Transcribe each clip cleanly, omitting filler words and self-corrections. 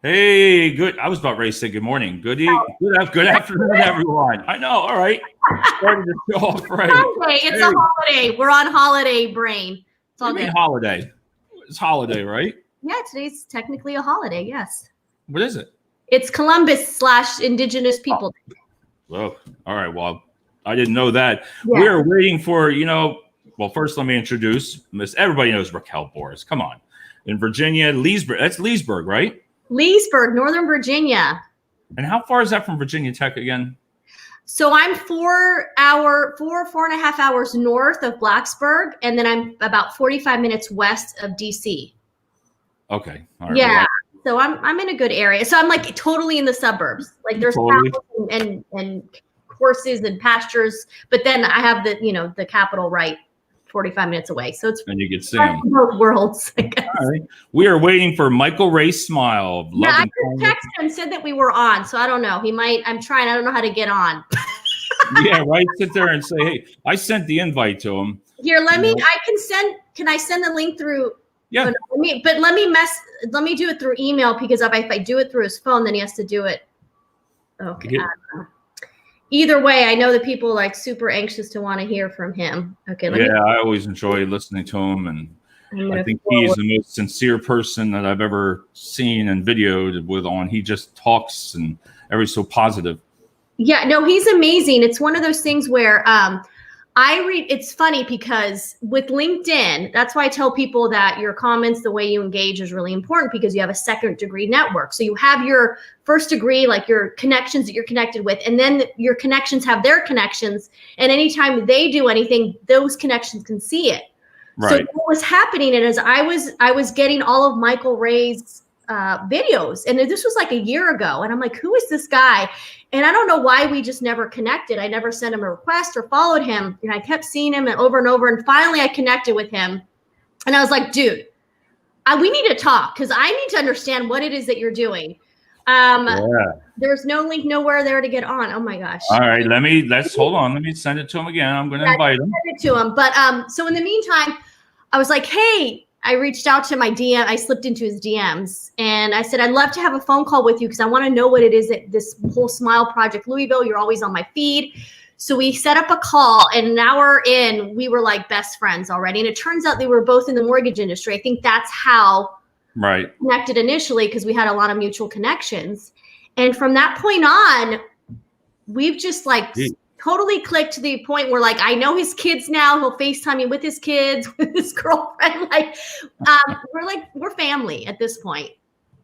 Hey, good. I was about ready to say good morning. Good afternoon, everyone. I know. All right. Started the show off right. Sunday. It's a holiday. We're on holiday brain. It's all What do you good. mean holiday? It's holiday, right? Yeah, today's technically a holiday. Yes. What is it? It's Columbus/Indigenous People Day. Oh, all right. Well, I didn't know that. Yeah. We're waiting for, well, first let me introduce Miss, everybody knows Raquel Boris. Come on. In Virginia, Leesburg. That's Leesburg, right? Leesburg, Northern Virginia. And how far is that from Virginia Tech again? So I'm 4.5 hours north of Blacksburg, and then I'm about 45 minutes west of DC. Okay. All right. Yeah. So I'm in a good area. So I'm like totally in the suburbs. Like there's cows and horses and pastures, but then I have the capital right 45 minutes away. So it's and you get Sam. Both worlds, I guess. All right. We are waiting for Michael Ray's smile. Yeah, I just texted him, said that we were on, so I don't know. He might. I'm trying. I don't know how to get on. Yeah, right. Sit there and say, "Hey, I sent the invite to him." Here, let me. I can send. Can I send the link through? Yeah. Let me do it through email because if I do it through his phone, then he has to do it. Okay. Yeah. Either way, I know that people are like super anxious to want to hear from him. Okay. I always enjoy listening to him, and I think he's the most sincere person that I've ever seen and videoed with on. He just talks and everybody's so positive. Yeah, no, he's amazing. It's one of those things where it's funny because with LinkedIn, that's why I tell people that your comments, the way you engage is really important because you have a second degree network. So you have your first degree, like your connections that you're connected with, and then your connections have their connections. And anytime they do anything, those connections can see it. Right. So what was happening is I was getting all of Michael Ray's videos, and this was like a year ago, and I'm like, who is this guy? And I don't know why we just never connected. I never sent him a request or followed him, and I kept seeing him over and over, and finally I connected with him, and I was like, dude, we need to talk because I need to understand what it is that you're doing. There's no link nowhere there to get on. Oh my gosh. All right, let's hold on. Let me send it to him again. I'm going to invite him. Send it to him. But so in the meantime, I was like, hey, I reached out to my DM. I slipped into his DMs and I said, I'd love to have a phone call with you because I want to know what it is that this whole Smile Project Louisville, you're always on my feed. So we set up a call, and an hour in, we were like best friends already. And it turns out they were both in the mortgage industry. I think that's how we connected initially because we had a lot of mutual connections. And from that point on, we've just like totally clicked to the point where like I know his kids now. He'll FaceTime me with his kids, with his girlfriend. Like we're family at this point.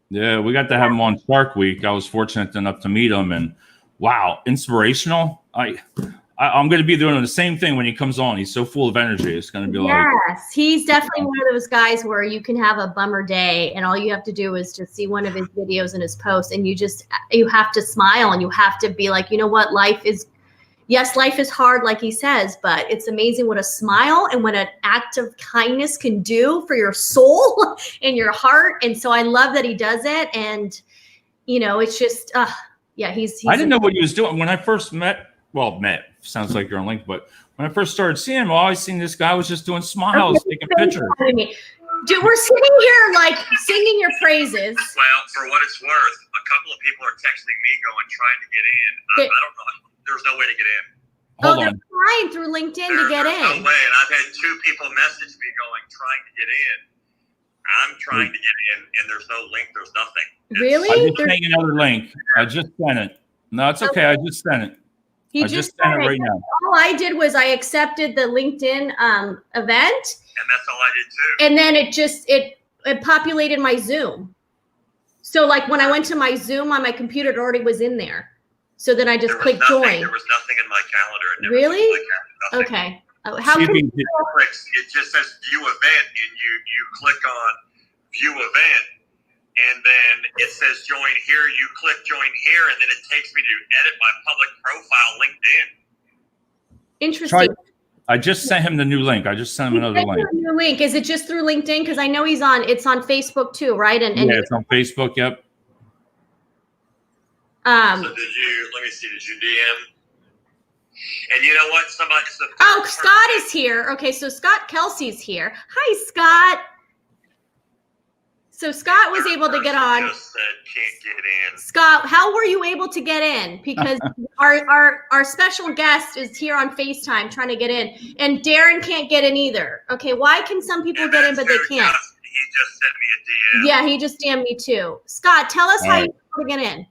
Yeah, we got to have him on Shark Week. I was fortunate enough to meet him, and wow, inspirational. I'm going to be doing the same thing when he comes on. He's so full of energy. It's going to be yes, he's definitely one of those guys where you can have a bummer day, and all you have to do is just see one of his videos and his posts, and you have to smile, and you have to be like, you know what, life is hard, like he says, but it's amazing what a smile and what an act of kindness can do for your soul and your heart. And so I love that he does it. And, it's just, he's I didn't know what he was doing when I first met. Sounds like you're on link, but when I first started seeing him, I seen this guy was just doing smiles, taking pictures. Dude, we're sitting here like singing your praises. Well, for what it's worth, a couple of people are texting me trying to get in. I don't know. There's no way to get in. They're trying through LinkedIn to get in. No way. And I've had 2 people message me trying to get in. I'm trying to get in, and there's no link. There's nothing. Really? I just sent another link. I just sent it. No, it's okay. I just sent it. I just sent it right now. All I did was I accepted the LinkedIn event. And that's all I did too. And then it populated my Zoom. So like when I went to my Zoom on my computer, it already was in there. So then I just clicked join. There was nothing in my calendar. It never really? Okay. How come it just says view event, and you click on view event, and then it says join here. You click join here, and then it takes me to edit my public profile LinkedIn. Interesting. I just sent him the new link. I just sent him another link. New link. Is it just through LinkedIn? Because I know it's on Facebook too, right? And it's on Facebook. Yep. So let me see, did you DM? And you know what? Scott is here. Okay, so Scott Kelsey's here. Hi, Scott. So Scott was able to get on. Just said can't get in. Scott, how were you able to get in? Because our special guest is here on FaceTime trying to get in, and Darren can't get in either. Okay, why can some people get in but they can't? He just sent me a DM. Yeah, he just DM'd me too. Scott, tell us how you get in.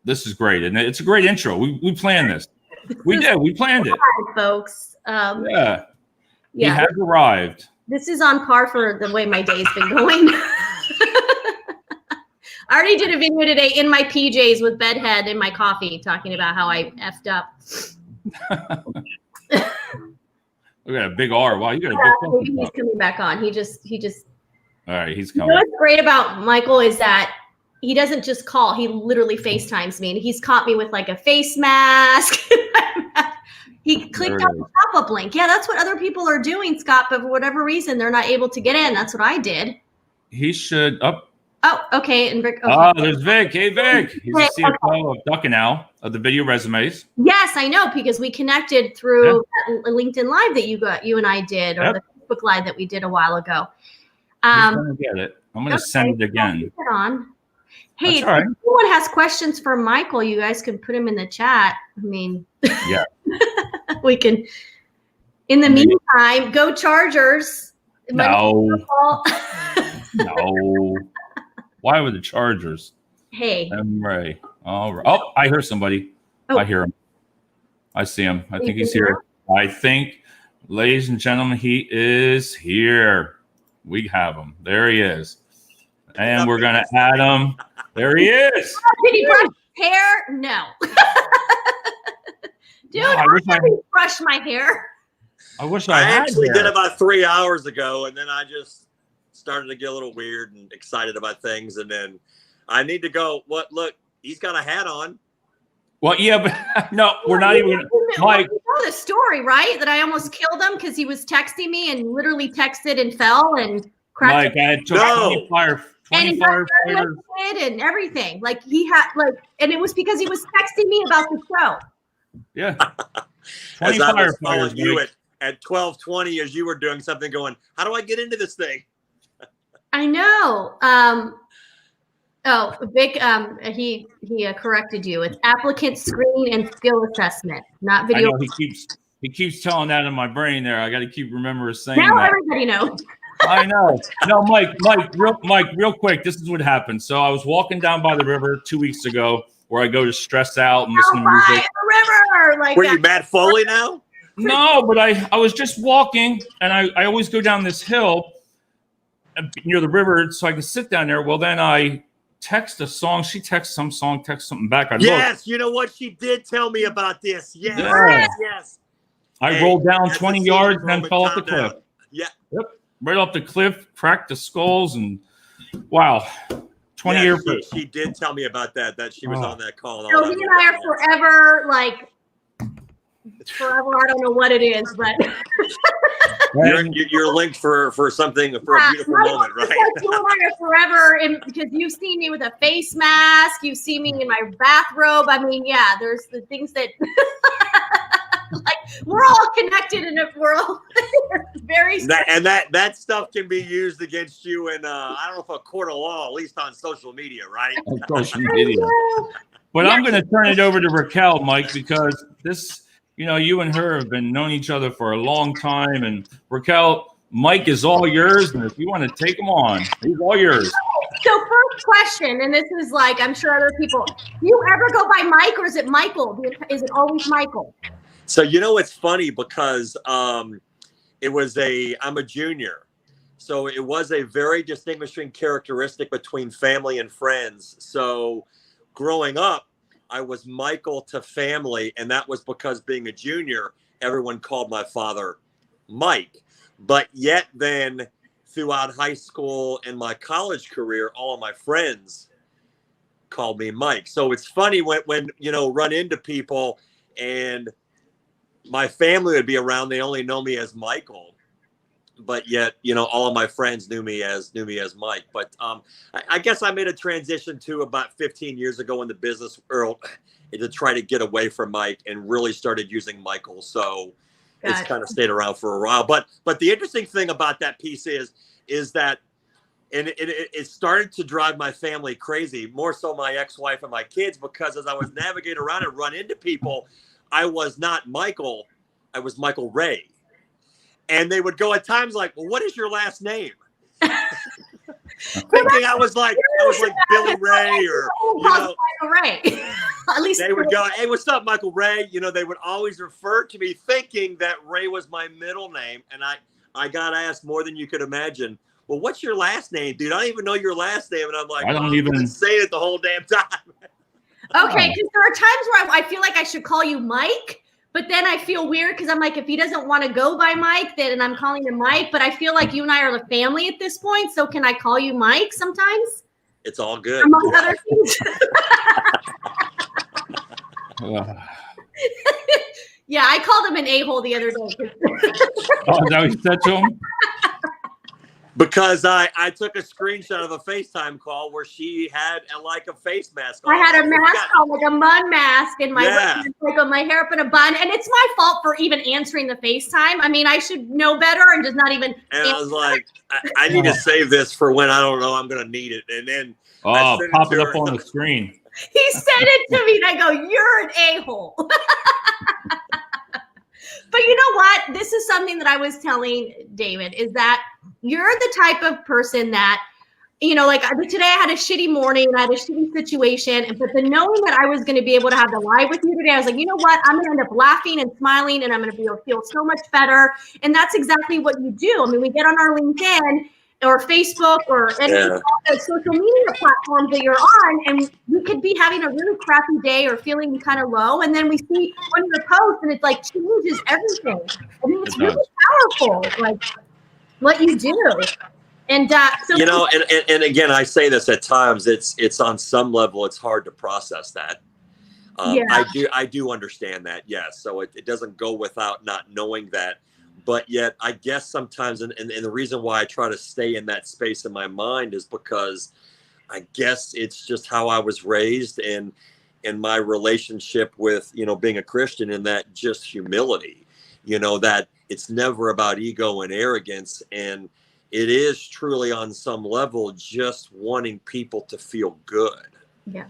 This is great, and it's a great intro. We planned this. We did. We planned it, folks. Yeah. He has arrived. This is on par for the way my day's been going. I already did a video today in my PJs with bedhead and my coffee talking about how I effed up. Look at a big R. Wow, you got a big he's coming back on. He just all right, he's coming. You know what's great about Michael is that he doesn't just call, he literally FaceTimes me, and he's caught me with like a face mask. He clicked on the pop-up link. Yeah, that's what other people are doing, Scott, but for whatever reason, they're not able to get in. That's what I did. He should Oh, okay. And Rick. Okay. Oh, there's Vic. Hey, Vic. He's the CFO of Duck and Owl of the video resumes. Yes, I know, because we connected through that LinkedIn Live that you and I did, or the Facebook Live that we did a while ago. I'm going to get it. I'm going to send it again. On. Hey, if anyone has questions for Michael, you guys can put them in the chat. I mean, yeah, we can. In the meantime, go Chargers. No. No. Why were the Chargers? Hey. Ray. All right. Oh, I hear somebody. Oh. I hear him. I see him. I think he's here. I think, ladies and gentlemen, he is here. We have him. There he is. And we're going to add him. There he is. Did he brush his hair? No. Dude, I wish I brushed my hair. I wish I had actually did about 3 hours ago, and then I just started to get a little weird and excited about things, and then I need to go. Look, he's got a hat on. Well, yeah, but no, we're not even. Mike, you know the story, right? That I almost killed him because he was texting me and literally texted and fell and cracked. Mike, I took 20 firefighters and everything. Like he had and it was because he was texting me about the show. Yeah. 20 firefighters. You at 12:20 as you were doing something, going, how do I get into this thing? I know. Vic, he corrected you. It's applicant screening and skill assessment, not video. I know he keeps telling that in my brain there. I got to keep remembering saying now that. Everybody knows. I know. No, Mike, real quick. This is what happened. So I was walking down by the river 2 weeks ago, where I go to stress out and listen to music. The river, were you Matt Foley now? No, but I was just walking, and I always go down this hill near the river so I can sit down there. Well, then I text a song. She texts some song, text something back. Yes, you know what? She did tell me about this. Yes, yes. I rolled down 20 yards and then fell off the cliff. Yeah. Yep. Right off the cliff, cracked the skulls, and wow. 20 years. She did tell me about that she was on that call. So he and I are forever, forever, I don't know what it is, but you're linked for something, for a beautiful moment, right? You and I are forever, because you've seen me with a face mask, you've seen me in my bathrobe. I mean, yeah, there's the things that we're all connected in a world. Very and that stuff can be used against you in I don't know if a court of law, at least on social media, right? On social media. But I'm going to turn it over to Raquel, Mike, because this, you and her have been known each other for a long time. And Raquel, Mike is all yours. And if you want to take him on, he's all yours. So first question, and this is I'm sure other people, do you ever go by Mike, or is it Michael? Is it always Michael? So, it's funny because I'm a junior. So it was a very distinguishing characteristic between family and friends. So growing up, I was Michael to family, and that was because being a junior, everyone called my father Mike. But yet then throughout high school and my college career, all of my friends called me Mike. So it's funny when run into people and my family would be around, they only know me as Michael, but yet, all of my friends knew me as Mike. But I guess I made a transition to about 15 years ago in the business world to try to get away from Mike and really started using Michael. So it's kind of stayed around for a while. But the interesting thing about that piece is that And it started to drive my family crazy, more so my ex-wife and my kids, because as I was navigating around and run into people, I was not Michael, I was Michael Ray. And they would go at times like, well, what is your last name? Thinking I was like Billy Ray or, Michael Ray. At least they would go, hey, what's up, Michael Ray? You know, they would always refer to me thinking that Ray was my middle name. And I got asked more than you could imagine, well, what's your last name, dude? I don't even know your last name. And I'm like, I don't even say it the whole damn time. Okay, because there are times where I feel like I should call you Mike, but then I feel weird because I'm like, if he doesn't want to go by Mike, then I'm calling him Mike. But I feel like you and I are the family at this point, so can I call you Mike sometimes? It's all good. Among other things. Yeah, I called him an a-hole the other day. Oh, is that what you said to him? Because I took a screenshot of a FaceTime call where she had a face mask on. I had a mask on, like a mud mask, and my hair up in a bun. And it's my fault for even answering the FaceTime. I mean, I should know better and just not even. And I was like, I need to save this for when I don't know I'm going to need it. And then pop it up on the screen. He sent it to me, and I go, "You're an a-hole." But you know what? This is something that I was telling David, is that you're the type of person that, you know, like today I had a shitty morning and I had a shitty situation. But the knowing that I was going to be able to have the live with you today, I was like, you know what? I'm going to end up laughing and smiling, and I'm going to feel so much better. And that's exactly what you do. I mean, we get on our LinkedIn or Facebook or any social media platforms that you're on, and we could be having a really crappy day or feeling kind of low, and then we see one of your posts and it's like changes everything. I mean, it's really powerful, like what you do. And so, you know, and again, I say this at times, it's on some level, it's hard to process that. I do understand that, yes. So it doesn't go without not knowing that. But yet, I guess sometimes, and the reason why I try to stay in that space in my mind is because I guess it's just how I was raised and my relationship with, you know, being a Christian, and that just humility, you know, that it's never about ego and arrogance. And it is truly on some level just wanting people to feel good. Yeah.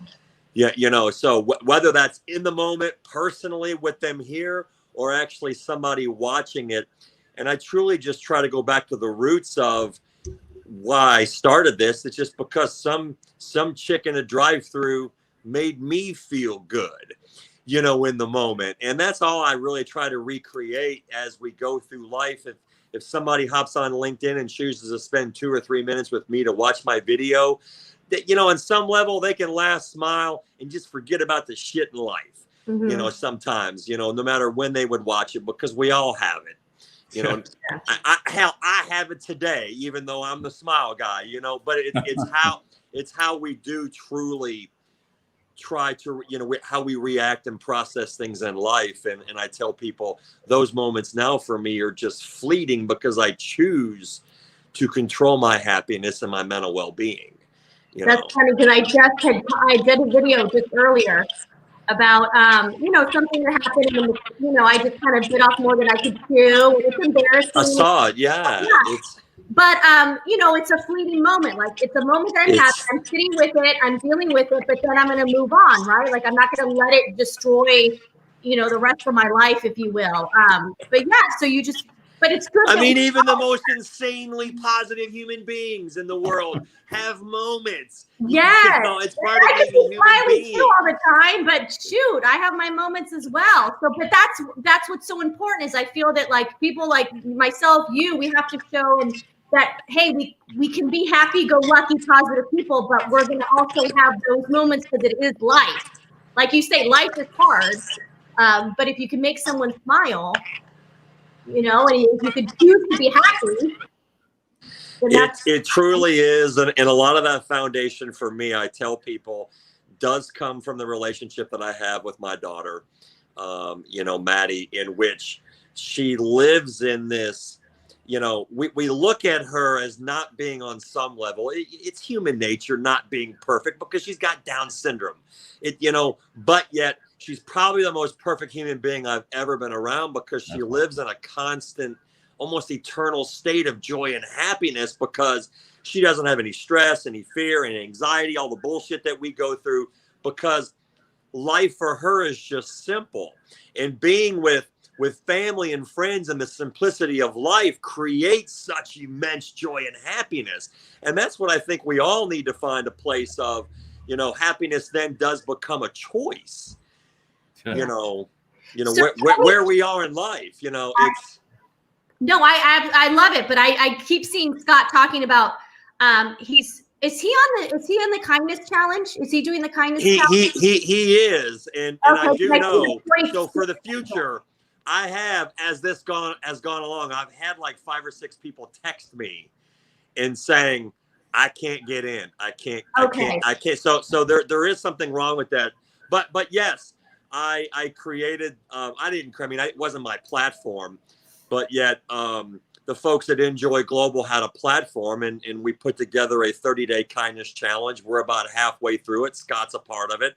Yeah. You know, so whether that's in the moment personally with them here, or actually somebody watching it. And I truly just try to go back to the roots of why I started this. It's just because some chick in a drive-through made me feel good, you know, in the moment. And that's all I really try to recreate as we go through life. If somebody hops on LinkedIn and chooses to spend 2 or 3 minutes with me to watch my video, that, you know, on some level they can laugh, smile, and just forget about the shit in life. Mm-hmm. You know, sometimes, you know, no matter when they would watch it, because we all have it, you know. I have it today, even though I'm the smile guy, you know. But it's how we do truly try to, you know, how we react and process things in life. And I tell people those moments now for me are just fleeting because I choose to control my happiness and my mental well-being. That's funny, because I did a video just earlier about, you know, something that happened, and, you know, I just kind of bit off more than I could chew. It's embarrassing. I saw it, yeah. But, you know, it's a fleeting moment. Like, it's a moment that I'm having. I'm sitting with it. I'm dealing with it, but then I'm going to move on, right? Like, I'm not going to let it destroy, you know, the rest of my life, if you will. But, yeah, so you just... But it's good. I mean, even the most insanely positive human beings in the world have moments. Yes. You know, it's part of being a human being. All the time, but shoot, I have my moments as well. So, but that's what's so important, is I feel that, like, people like myself, we have to show that, hey, we can be happy-go-lucky, positive people, but we're going to also have those moments, because it is life. Like you say, life is hard, but if you can make someone smile, you know, and if you could choose to be happy. It truly is. And a lot of that foundation for me, I tell people, does come from the relationship that I have with my daughter, you know, Maddie, in which she lives in this, you know, we look at her as not being on some level. It's human nature not being perfect because she's got Down syndrome. You know, but yet she's probably the most perfect human being I've ever been around, because she lives in a constant, almost eternal state of joy and happiness, because She doesn't have any stress, any fear, any anxiety, all the bullshit that we go through, because life for her is just simple. And being with family and friends and the simplicity of life creates such immense joy and happiness. And that's what I think we all need to find a place of. Happiness then does become a choice. Yeah. So where we are in life. It's. No, I love it, but I keep seeing Scott talking about is he on the kindness challenge? Is he doing the kindness challenge? He is, and Okay, I do know. So for the future, I have, as this gone along, I've had like 5 or 6 people text me and saying, I can't get in. I can't. So there is something wrong with that. But yes, I created. It wasn't my platform, but yet the folks at Enjoy Global had a platform, and we put together a 30-day kindness challenge. We're about halfway through it. Scott's a part of it.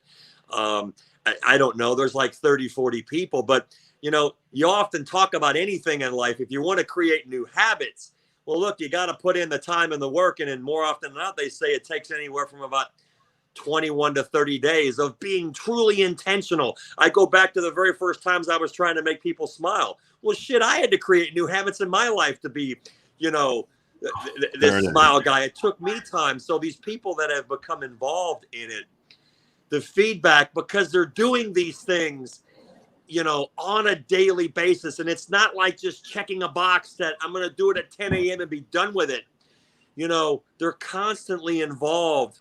I don't know. There's like 30, 40 people, but you often talk about anything in life. If you want to create new habits, well, look, you got to put in the time and the work. And more often than not, they say it takes anywhere from about 21 to 30 days of being truly intentional. I go back to the very first times I was trying to make people smile. Well, shit, I had to create new habits in my life to be, this smile guy. It took me time. So these people that have become involved in it, the feedback, because they're doing these things, on a daily basis. And it's not like just checking a box that I'm going to do it at 10 a.m. and be done with it. They're constantly involved,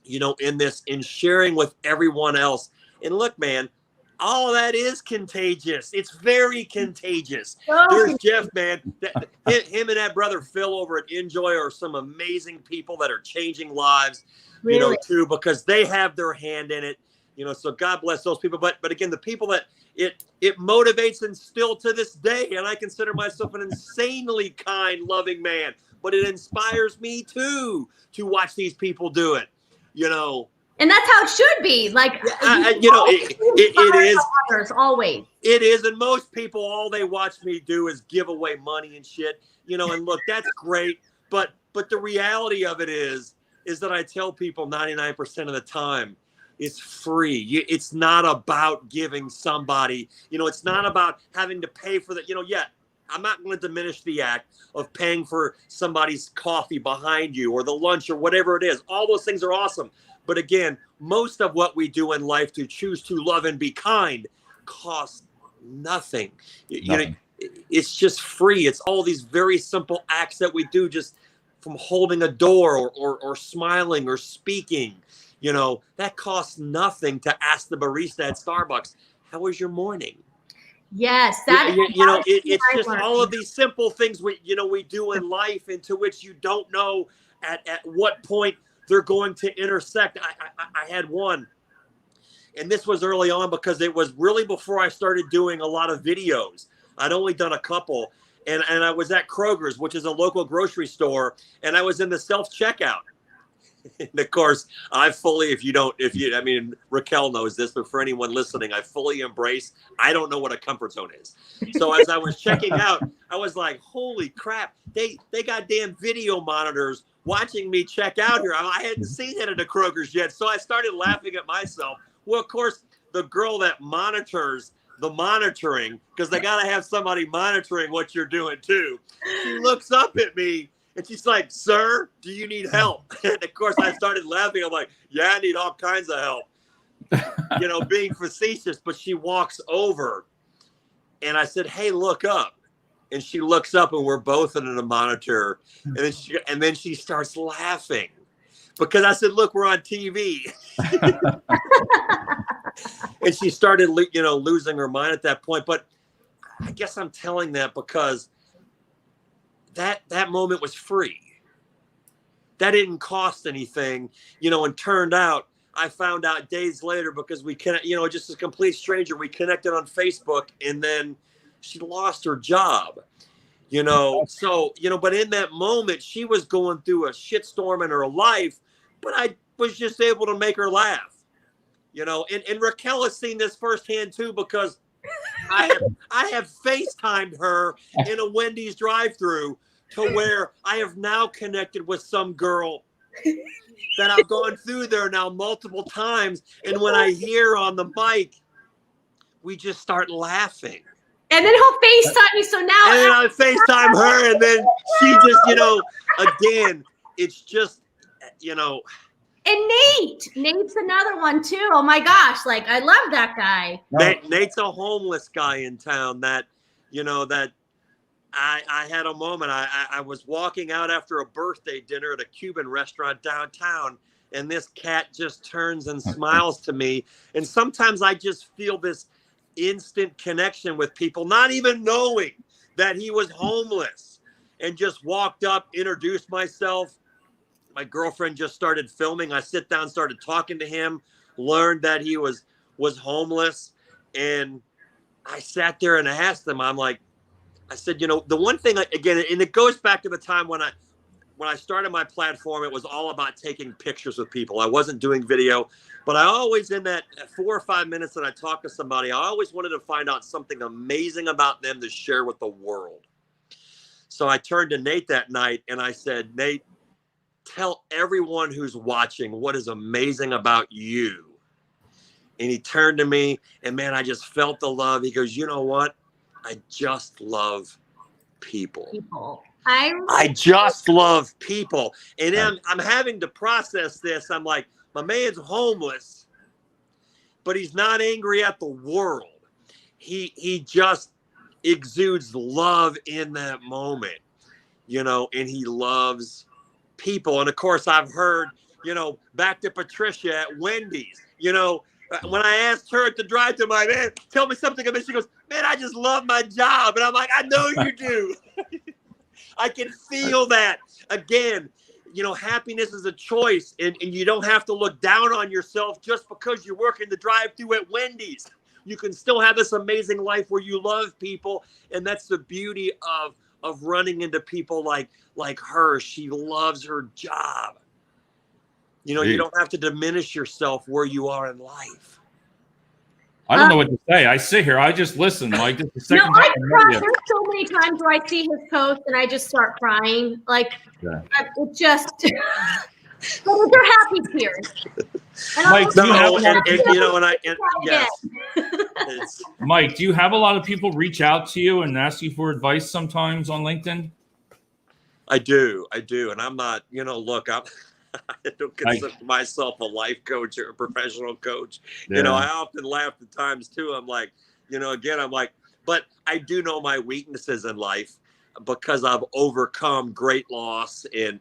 in sharing with everyone else. And look, man, all of that is contagious. It's very contagious. There's Jeff, man. Him and that brother Phil over at Enjoy are some amazing people that are changing lives, Really? too, because they have their hand in it. So God bless those people. But again, the people that it motivates, and still to this day, and I consider myself an insanely kind, loving man, but it inspires me too to watch these people do it. And that's how it should be. Like, it is others, always. It is, and most people, all they watch me do is give away money and shit. And look, that's great, but the reality of it is that I tell people 99% of the time, it's free. It's not about giving somebody, it's not about having to pay for that. I'm not going to diminish the act of paying for somebody's coffee behind you or the lunch or whatever it is. All those things are awesome. But again, most of what we do in life to choose to love and be kind costs nothing. It's just free. It's all these very simple acts that we do, just from holding a door or smiling or speaking. That costs nothing to ask the barista at Starbucks, how was your morning? Yes, it's just all of these simple things we do in life, into which you don't know at what point they're going to intersect. I had one, and this was early on because it was really before I started doing a lot of videos. I'd only done a couple, and I was at Kroger's, which is a local grocery store, and I was in the self-checkout. And of course, Raquel knows this, but for anyone listening, I fully embrace, I don't know what a comfort zone is. So as I was checking out, I was like, holy crap, they got damn video monitors watching me check out here. I hadn't seen that at the Kroger's yet. So I started laughing at myself. Well, of course, the girl that monitors the monitoring, because they got to have somebody monitoring what you're doing too, she looks up at me. And she's like, sir, do you need help? And of course, I started laughing. I'm like, yeah, I need all kinds of help, being facetious. But she walks over, and I said, hey, look up. And she looks up, and we're both under the monitor. And then she starts laughing because I said, look, we're on TV. And she started, losing her mind at that point. But I guess I'm telling that because that moment was free. That didn't cost anything, and turned out, I found out days later, because we just a complete stranger, we connected on Facebook, and then she lost her job, so, but in that moment, she was going through a shitstorm in her life, but I was just able to make her laugh, and Raquel has seen this firsthand too, because I have FaceTimed her in a Wendy's drive-through to where I have now connected with some girl that I've gone through there now multiple times. And when I hear on the mic, we just start laughing. And then he'll FaceTime me. So now. And then I FaceTime her, and then she just, again, it's just, And Nate's another one too. Oh my gosh. Like, I love that guy. Nate's a homeless guy in town that I had a moment. I was walking out after a birthday dinner at a Cuban restaurant downtown, and this cat just turns and smiles to me. And sometimes I just feel this instant connection with people, not even knowing that he was homeless, and just walked up, introduced myself. My girlfriend just started filming. I sit down, started talking to him, learned that he was homeless. And I sat there and asked him, I said, the one thing, again, and it goes back to the time when I started my platform, it was all about taking pictures with people. I wasn't doing video, but I always, in that 4 or 5 minutes that I talked to somebody, I always wanted to find out something amazing about them to share with the world. So I turned to Nate that night and I said, Nate, tell everyone who's watching what is amazing about you. And he turned to me, and man, I just felt the love. He goes, you know what? I just love people. I just love people. And I'm having to process this. I'm like, my man's homeless, but he's not angry at the world. He just exudes love in that moment, and he loves people. And of course, I've heard, back to Patricia at Wendy's, when I asked her at the drive-thru, my man, tell me something about it, she goes, man, I just love my job. And I'm like, I know you do. I can feel that. Again, happiness is a choice, and you don't have to look down on yourself just because you work in the drive-thru at Wendy's. You can still have this amazing life where you love people, and that's the beauty of running into people like her. She loves her job. You don't have to diminish yourself where you are in life. I don't know what to say. I sit here. I just listen, Mike. This is the second time I cry. There's so many times where I see his post and I just start crying. Like, it just, but they're happy tears. Mike, yes. Mike, do you have a lot of people reach out to you and ask you for advice sometimes on LinkedIn? I do. And I'm not, look, I don't consider myself a life coach or a professional coach. Yeah. I often laugh at times too. I'm like, but I do know my weaknesses in life because I've overcome great loss and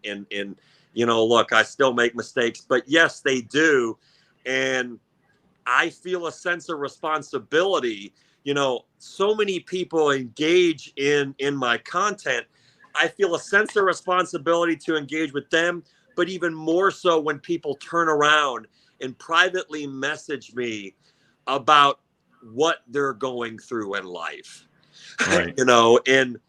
look, I still make mistakes, but yes, they do. And I feel a sense of responsibility. So many people engage in my content. I feel a sense of responsibility to engage with them, but even more so when people turn around and privately message me about what they're going through in life. Right. And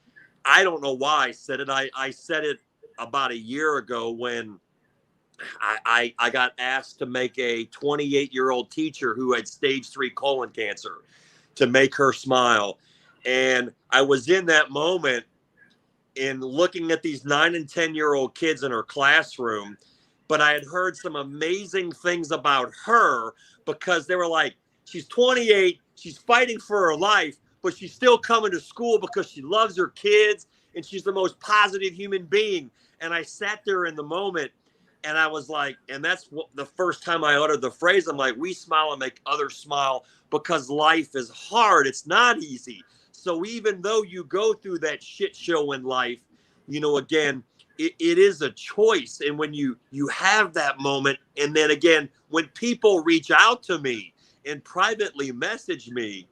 I don't know why I said it. I said it about a year ago when I got asked to make a 28-year-old teacher who had stage 3 colon cancer, to make her smile. And I was in that moment in looking at these 9 and 10-year-old kids in her classroom, but I had heard some amazing things about her because they were like, she's 28, she's fighting for her life, but she's still coming to school because she loves her kids and she's the most positive human being. And I sat there in the moment and I was like, and that's the first time I uttered the phrase, I'm like, we smile and make others smile because life is hard. It's not easy. So even though you go through that shit show in life, again, it is a choice. And when you have that moment, and then again, when people reach out to me and privately message me,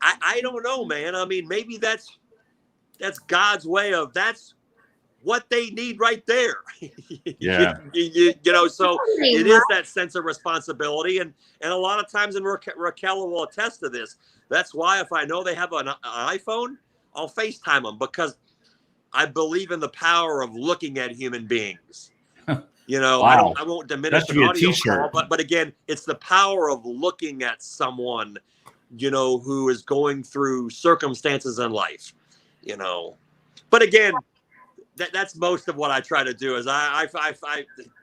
I don't know, man. I mean, maybe that's God's way of, that's what they need right there. Yeah. So it is that sense of responsibility. And a lot of times, and Raquel will attest to this, that's why if I know they have an iPhone, I'll FaceTime them because I believe in the power of looking at human beings. Wow. I won't diminish an audio call, but again, it's the power of looking at someone, who is going through circumstances in life, But again, that's most of what I try to do. Is I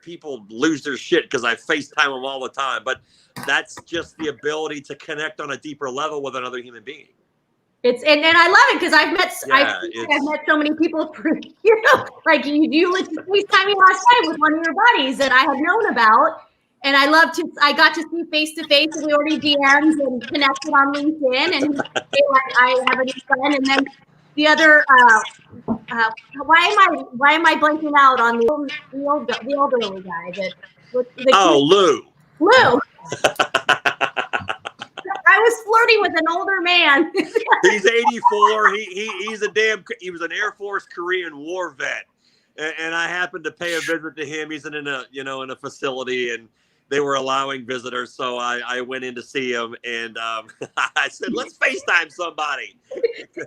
people lose their shit because I FaceTime them all the time. But that's just the ability to connect on a deeper level with another human being. And I love it because I've met so many people through, like you let FaceTime me last night with one of your buddies that I had known about. And I got to see face to face, and we already DM'd and connected on LinkedIn, and I have a new friend. And then the other, why am I blanking out on the elderly guy Lou. Lou. I was flirting with an older man. He's 84. He was an Air Force Korean War vet, and I happened to pay a visit to him. He's in a facility, and they were allowing visitors, so I went in to see him, and I said, "Let's FaceTime somebody." So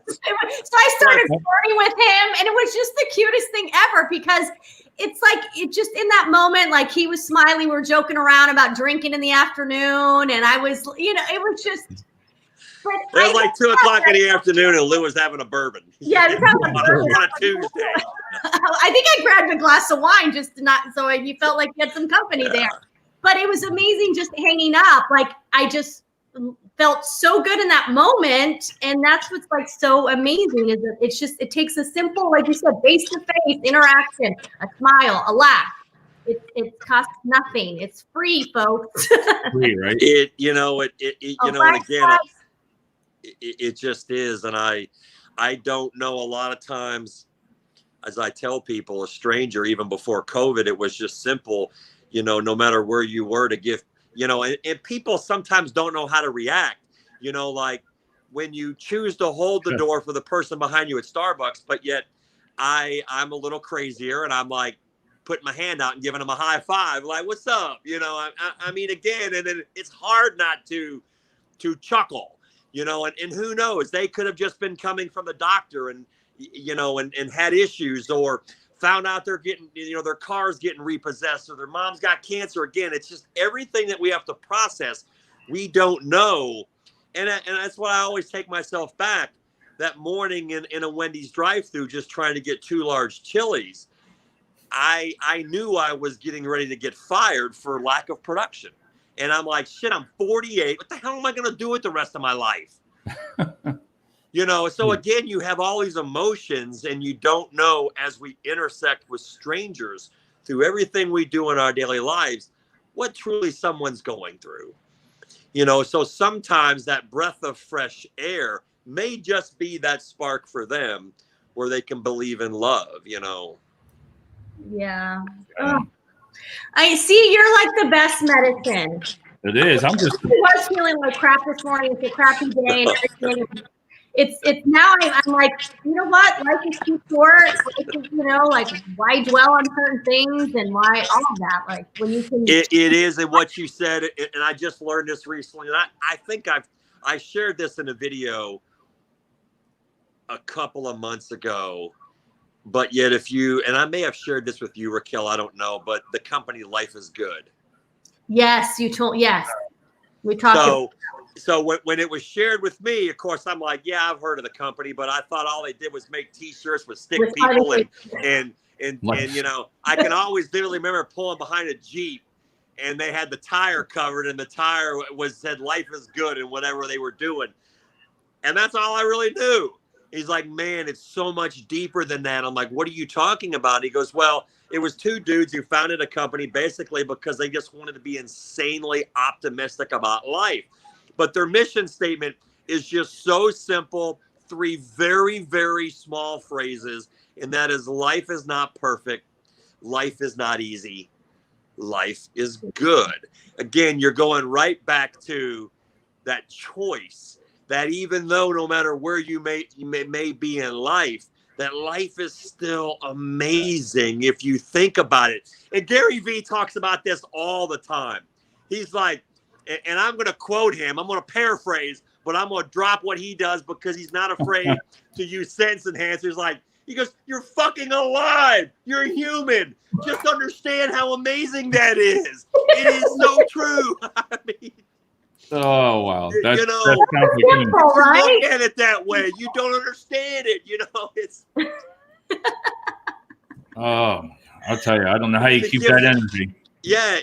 I started flirting with him, and it was just the cutest thing ever because it's like it just in that moment, like he was smiling, we were joking around about drinking in the afternoon, and I was, it was just. It was like 2:00 in the afternoon, and Lou was having a bourbon. Yeah, on a Tuesday. I think I grabbed a glass of wine just to not, so you felt like you had some company there. But it was amazing just hanging up. Like I just felt so good in that moment, and that's what's like so amazing is that it takes a simple, like you said, face-to-face interaction, a smile, a laugh. It costs nothing. It's free, folks. Free, right? It just is, and I don't know. A lot of times, as I tell people, a stranger, even before COVID, it was just simple. No matter where you were, to give, and people sometimes don't know how to react, like when you choose to hold the door for the person behind you at Starbucks, but yet I'm a little crazier, and I'm like putting my hand out and giving them a high five, like, what's up? I mean, again, and then it's hard not to chuckle, and who knows, they could have just been coming from the doctor and had issues, or found out they're getting, their car's getting repossessed, or their mom's got cancer. Again, it's just everything that we have to process. We don't know. And that's why I always take myself back. That morning in a Wendy's drive-thru, just trying to get 2 large chilies, I knew I was getting ready to get fired for lack of production. And I'm like, shit, I'm 48. What the hell am I going to do with the rest of my life? So again, you have all these emotions, and you don't know, as we intersect with strangers through everything we do in our daily lives, what truly someone's going through. So sometimes that breath of fresh air may just be that spark for them where they can believe in love, Yeah. Oh. I see you're like the best medicine. It is. I was feeling like crap this morning. It's a crappy day and everything. It's now I'm like, you know what? Life is too short. Like why dwell on certain things and why all of that? Like when you can. It is, and what you said, and I just learned this recently, and I think I shared this in a video a couple of months ago, but yet and I may have shared this with you, Raquel, I don't know, but the company Life is Good. Yes, we talked. So when it was shared with me, of course, I'm like, yeah, I've heard of the company, but I thought all they did was make T-shirts with stick people and I can always literally remember pulling behind a Jeep, and they had the tire covered, and the tire said Life is Good and whatever they were doing, and that's all I really knew. He's like, man, it's so much deeper than that. I'm like, what are you talking about? He goes, well, it was 2 dudes who founded a company basically because they just wanted to be insanely optimistic about life. But their mission statement is just so simple, 3 very, very small phrases, and that is, life is not perfect, life is not easy, life is good. Again, you're going right back to that choice, that even though no matter where you may be in life, that life is still amazing if you think about it. And Gary Vee talks about this all the time. He's like, and I'm going to quote him, I'm going to paraphrase, but I'm going to drop what he does because he's not afraid to use sentence enhancers. Like, he goes, you're fucking alive. You're human. Just understand how amazing that is. It is so true. I mean, oh, wow. That's kind of simple, right? Look at it that way. You don't understand it. It's Oh, I'll tell you, I don't know how you keep that energy. Yeah,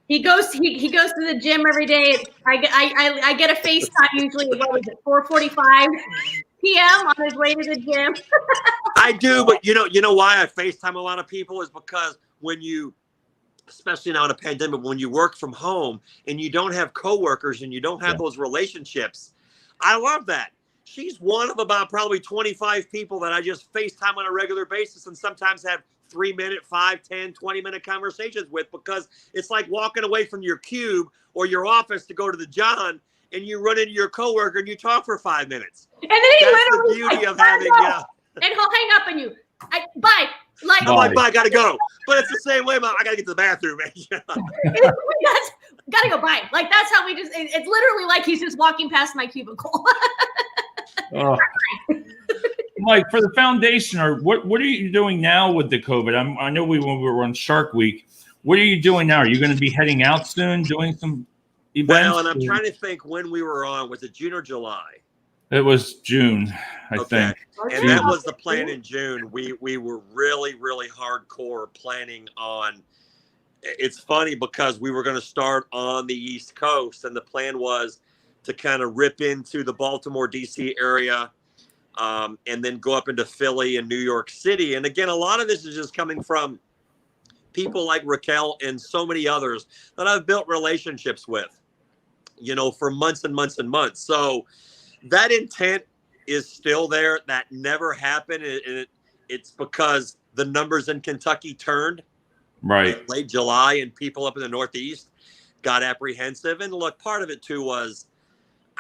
He goes to the gym every day. I get a FaceTime usually. What is it? 4:45 p.m. on his way to the gym. I do, but you know why I FaceTime a lot of people is because when you, especially now in a pandemic, when you work from home and you don't have coworkers and you don't have those relationships, I love that. She's one of about probably 25 people that I just FaceTime on a regular basis and sometimes have 3-minute, 5, 10, 20-minute conversations with, because it's like walking away from your cube or your office to go to the John and you run into your coworker and you talk for 5 minutes. And then he That's the beauty of having, and he'll hang up on you. Bye. I'm like, bye, gotta go. But it's the same way, Mom. I gotta get to the bathroom, man. Gotta go, bye. Like, that's how we just, it's literally like he's just walking past my cubicle. Mike, for the foundation, or what are you doing now with the COVID? I know when we were on Shark Week, what are you doing now? Are you going to be heading out soon, doing some events? Well, and I'm trying to think when we were on. Was it June or July? It was June, I think. And that was the plan in June. We were really, really hardcore planning on. It's funny because we were going to start on the East Coast, and the plan was to kind of rip into the Baltimore, D.C. area, and then go up into Philly and New York City. And again, a lot of this is just coming from people like Raquel and so many others that I've built relationships with, for months and months and months. So that intent is still there. That never happened. It's because the numbers in Kentucky turned in late July, and people up in the Northeast got apprehensive. And look, part of it too was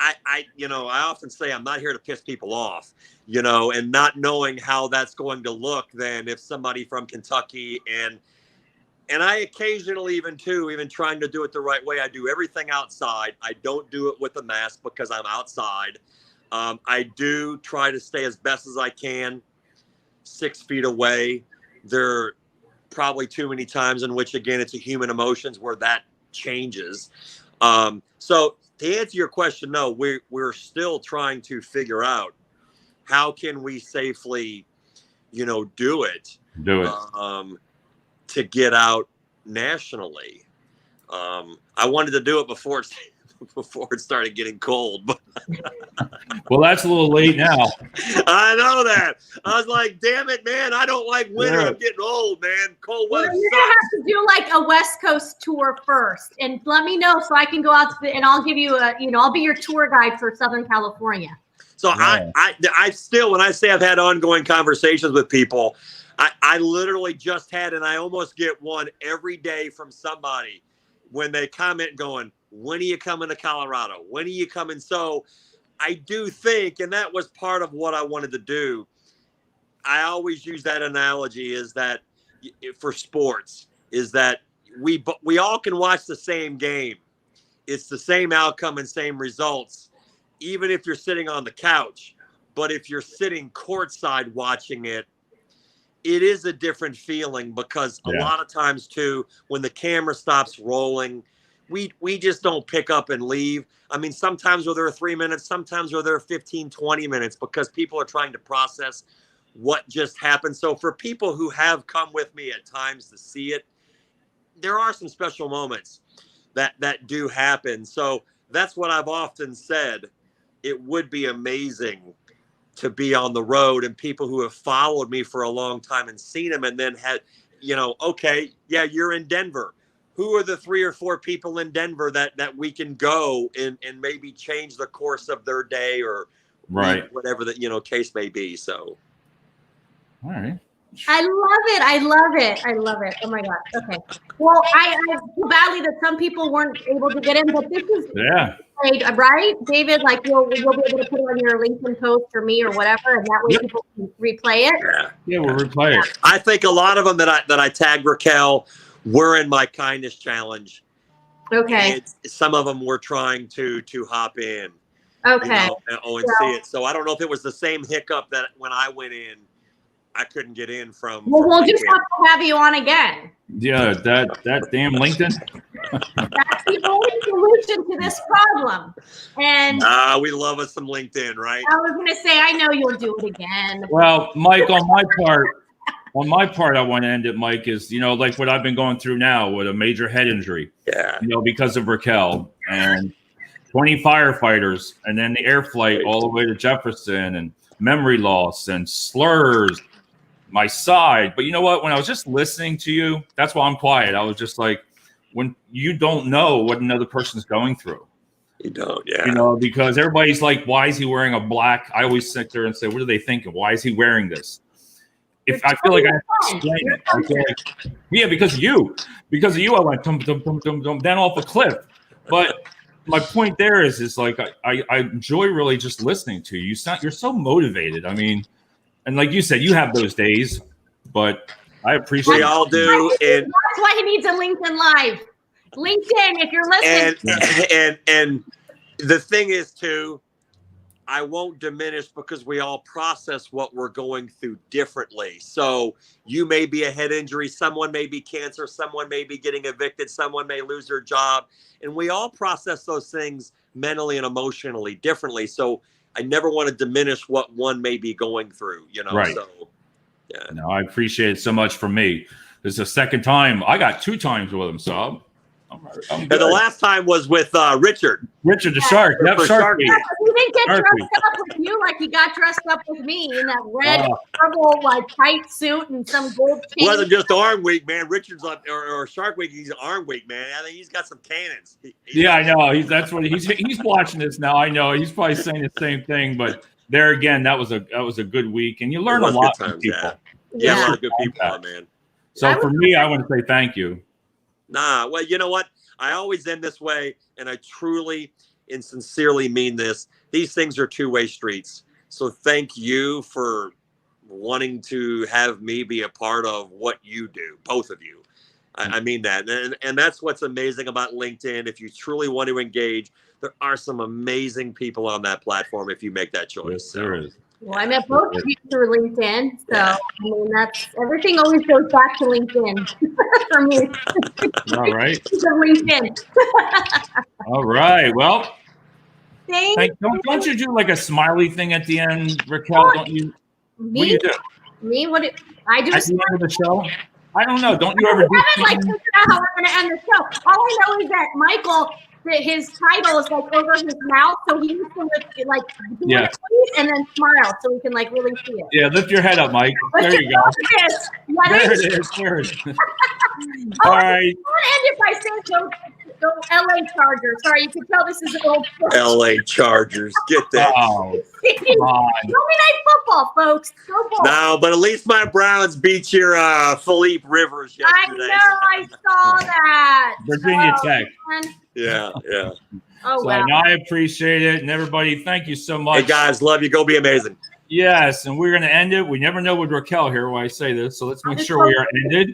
I often say I'm not here to piss people off, and not knowing how that's going to look then if somebody from Kentucky and I occasionally even trying to do it the right way. I do everything outside. I don't do it with a mask because I'm outside. I do try to stay as best as I can 6 feet away. There are probably too many times in which, again, it's a human emotions where that changes. So to answer your question, no, we're still trying to figure out how can we safely, do it. To get out nationally. I wanted to do it before it started getting cold. But well, that's a little late now. I know that. I was like, damn it, man. I don't like winter. I'm getting old, man. Cold weather. You're going to have to do like a West Coast tour first. And let me know so I can go out and I'll give you I'll be your tour guide for Southern California. So I still, when I say I've had ongoing conversations with people, I literally just had, and I almost get one every day from somebody when they comment going, when are you coming to Colorado? When are you coming? So I do think, and that was part of what I wanted to do. I always use that analogy is that for sports is that we all can watch the same game. It's the same outcome and same results, even if you're sitting on the couch. But if you're sitting courtside watching it, it is a different feeling because a lot of times too, when the camera stops rolling, we just don't pick up and leave. I mean, sometimes we're there 3 minutes, sometimes we're there 15, 20 minutes because people are trying to process what just happened. So for people who have come with me at times to see it, there are some special moments that do happen. So that's what I've often said. It would be amazing to be on the road, and people who have followed me for a long time and seen them and then had, okay, yeah, you're in Denver. Who are the 3 or 4 people in Denver that we can go and maybe change the course of their day or whatever the, case may be. So. All right. I love it. Oh my God. Okay. Well, I feel badly that some people weren't able to get in, but this is great, right, David? Like you'll be able to put it on your LinkedIn post or me or whatever, and that way people can replay it. Yeah, we'll replay it. I think a lot of them that I tagged Raquel were in my kindness challenge. Okay. And some of them were trying to hop in. Okay. And see it. So I don't know if it was the same hiccup that when I went in. I couldn't get in from. Well, from we'll just LinkedIn. have to have you on again. Yeah, that damn LinkedIn. That's the only solution to this problem. And We love us some LinkedIn, right? I was going to say, I know you'll do it again. Well, Mike, on my part, I want to end it, Mike, is, like what I've been going through now with a major head injury, Yeah. Because of Raquel and 20 firefighters and then the air flight all the way to Jefferson and memory loss and slurs, my side. But you know what? When I was just listening to you, that's why I'm quiet. I was just like, when you don't know what another person's going through. You don't, yeah. Because everybody's like, why is he wearing a black? I always sit there and say, what are they thinking? Why is he wearing this? If I feel like I have to explain it. I feel like, yeah, because of you. Because of you, I went dum, dum, dum, dum, dum, down off a cliff. But my point there is like I enjoy really just listening to you. You're so motivated. I mean, and like you said, you have those days, but I appreciate we all do. And that's why he needs a LinkedIn Live. LinkedIn, if you're listening. And the thing is too, I won't diminish because we all process what we're going through differently. So you may be a head injury, someone may be cancer, someone may be getting evicted, someone may lose their job. And we all process those things mentally and emotionally differently. So I never want to diminish what one may be going through, Right. So yeah. No, I appreciate it so much for me. This is the second time. I got 2 times with him, so I'm And the last time was with Richard the Shark. Yep, Shark Week. Yeah, he didn't get dressed up with you like he got dressed up with me in that red, purple, tight suit and some gold chain. Wasn't just Arm Week, man. Richard's on or Shark Week. He's Arm Week, man. I think he's got some cannons. Yeah, I know. That's what he's watching this now. I know he's probably saying the same thing, but there again, that was a good week, and you learn a lot from people. Yeah, a lot of good people, man. So for me, I want to say thank you. Well, you know what? I always end this way, and I truly and sincerely mean this. These things are two-way streets. So thank you for wanting to have me be a part of what you do, both of you. I mean that. And that's what's amazing about LinkedIn. If you truly want to engage, there are some amazing people on that platform if you make that choice. Yes, there is. Well, I met both of you through LinkedIn, so I mean that's everything. Always goes back to LinkedIn for me. All right. LinkedIn. All right. Well, don't you do like a smiley thing at the end, Raquel? Don't you? Me? What do you do? Me? I do at the end of the show? I don't know. Don't you ever do? I haven't figured out how we're going to end the show. All I know is that Michael. His title is over his mouth, so he needs to and then smile so we can really see it. Yeah, lift your head up, Mike. There you go. There it is. All right. I want to end it by saying go LA Chargers. Sorry, you can tell this is an old LA Chargers. Get that. Oh, come on. Monday Night Football, folks. Go Bulls. No, but at least my Browns beat your Philippe Rivers yesterday. I know, I saw that. Virginia Tech. Man. Yeah. Oh, so wow. I appreciate it. And everybody, thank you so much. Hey, guys, love you. Go be amazing. Yes, and we're going to end it. We never know with Raquel here when I say this, so let's make sure we are ended.